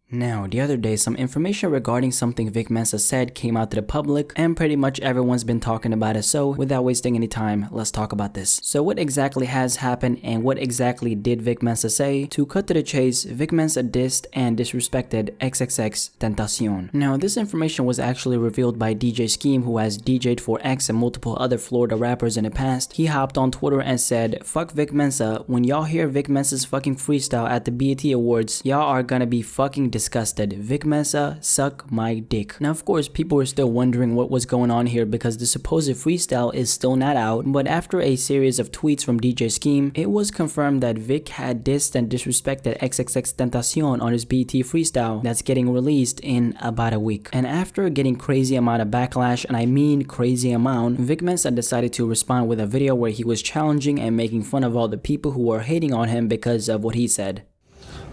Now, the other day, some information regarding something Vic Mensa said came out to the public, and pretty much everyone's been talking about it, so without wasting any time, let's talk about this. So what exactly has happened and what exactly did Vic Mensa say? To cut to the chase, Vic Mensa dissed and disrespected XXXTentacion. Now, this information was actually revealed by DJ Scheme, who has DJ'd for X and multiple other Florida rappers in the past. He hopped on Twitter and said, "Fuck Vic Mensa, when y'all hear Vic Mensa's fucking freestyle at the BET Awards, y'all are gonna be fucking disgusted. Vic Mensa, suck my dick." Now, of course, people were still wondering what was going on here because the supposed freestyle is still not out, but after a series of tweets from DJ Scheme, it was confirmed that Vic had dissed and disrespected XXXTentacion on his BET freestyle that's getting released in about a week. And after getting crazy amount of backlash, and I mean crazy amount, Vic Mensa decided to respond with a video where he was challenging and making fun of all the people who were hating on him because of what he said.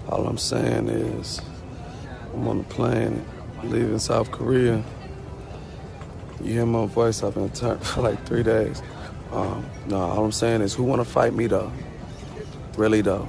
All I'm saying is, I'm on the plane, leaving South Korea. You hear my voice, I've been turned for like 3 days. No, all I'm saying is, who wanna fight me though? Really though?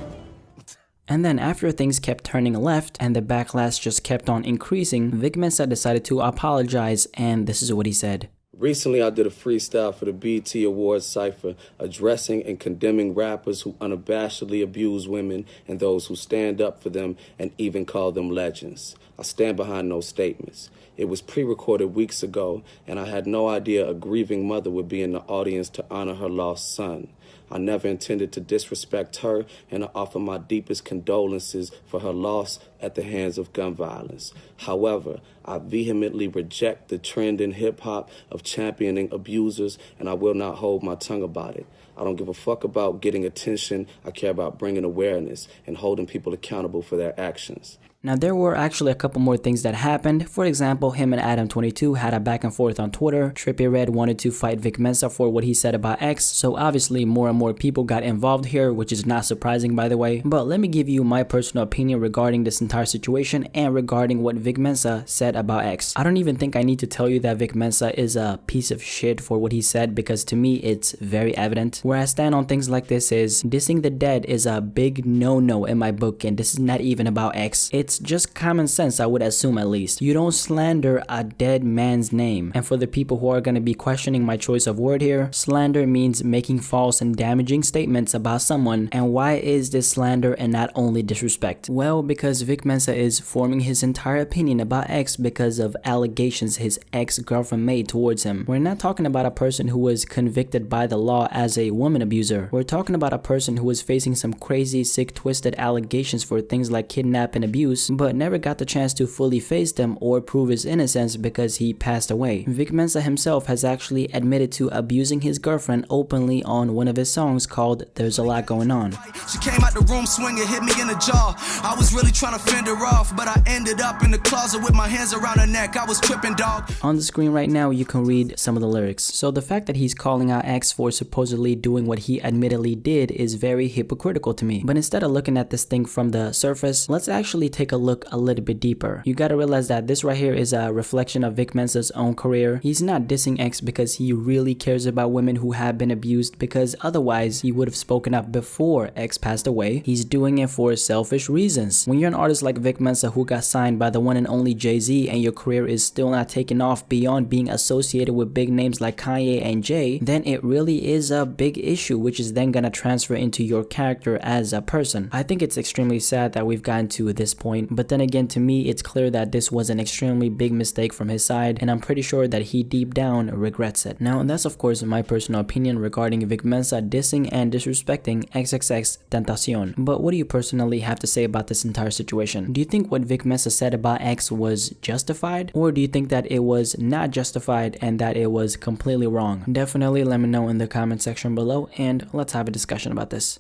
And then after things kept turning left and the backlash just kept on increasing, Vic Mensa decided to apologize, and this is what he said. Recently, I did a freestyle for the BET Awards cypher addressing and condemning rappers who unabashedly abuse women and those who stand up for them and even call them legends. I stand behind those statements. It was pre-recorded weeks ago, and I had no idea a grieving mother would be in the audience to honor her lost son. I never intended to disrespect her, and I offer my deepest condolences for her loss at the hands of gun violence. However, I vehemently reject the trend in hip-hop of championing abusers, and I will not hold my tongue about it. I don't give a fuck about getting attention. I care about bringing awareness and holding people accountable for their actions. Now, there were actually a couple more things that happened. For example, him and Adam22 had a back and forth on Twitter. Trippie Redd wanted to fight Vic Mensa for what he said about X, so obviously more and more people got involved here, which is not surprising, by the way. But let me give you my personal opinion regarding this entire situation and regarding what Vic Mensa said about X. I don't even think I need to tell you that Vic Mensa is a piece of shit for what he said, because to me it's very evident. Where I stand on things like this is, dissing the dead is a big no-no in my book, and this is not even about X. It's just common sense, I would assume, at least. You don't slander a dead man's name. And for the people who are going to be questioning my choice of word here, slander means making false and damaging statements about someone. And why is this slander and not only disrespect? Well, because Vic Mensa is forming his entire opinion about X because of allegations his ex-girlfriend made towards him. We're not talking about a person who was convicted by the law as a woman abuser. We're talking about a person who was facing some crazy, sick, twisted allegations for things like kidnap and abuse, but never got the chance to fully face them or prove his innocence because he passed away. Vic Mensa himself has actually admitted to abusing his girlfriend openly on one of his songs called There's a Lot Going On. She came out the room swinging, hit me in the jaw. I was really trying to fend her off, but I ended up in the closet with my hands around her neck. I was tripping, dog. On the screen right now, you can read some of the lyrics. So the fact that he's calling out X for supposedly doing what he admittedly did is very hypocritical to me. But instead of looking at this thing from the surface, let's actually take a look a little bit deeper. You gotta realize that this right here is a reflection of Vic Mensa's own career. He's not dissing X because he really cares about women who have been abused, because otherwise he would have spoken up before X passed away. He's doing it for selfish reasons. When you're an artist like Vic Mensa who got signed by the one and only Jay-Z and your career is still not taking off beyond being associated with big names like Kanye and Jay, then it really is a big issue, which is then gonna transfer into your character as a person. I think it's extremely sad that we've gotten to this point, but then again, to me, it's clear that this was an extremely big mistake from his side, and I'm pretty sure that he deep down regrets it. Now, that's of course my personal opinion regarding Vic Mensa dissing and disrespecting XXXTentacion. But what do you personally have to say about this entire situation? Do you think what Vic Mensa said about X was justified, or do you think that it was not justified and that it was completely wrong? Definitely let me know in the comment section below, and let's have a discussion about this.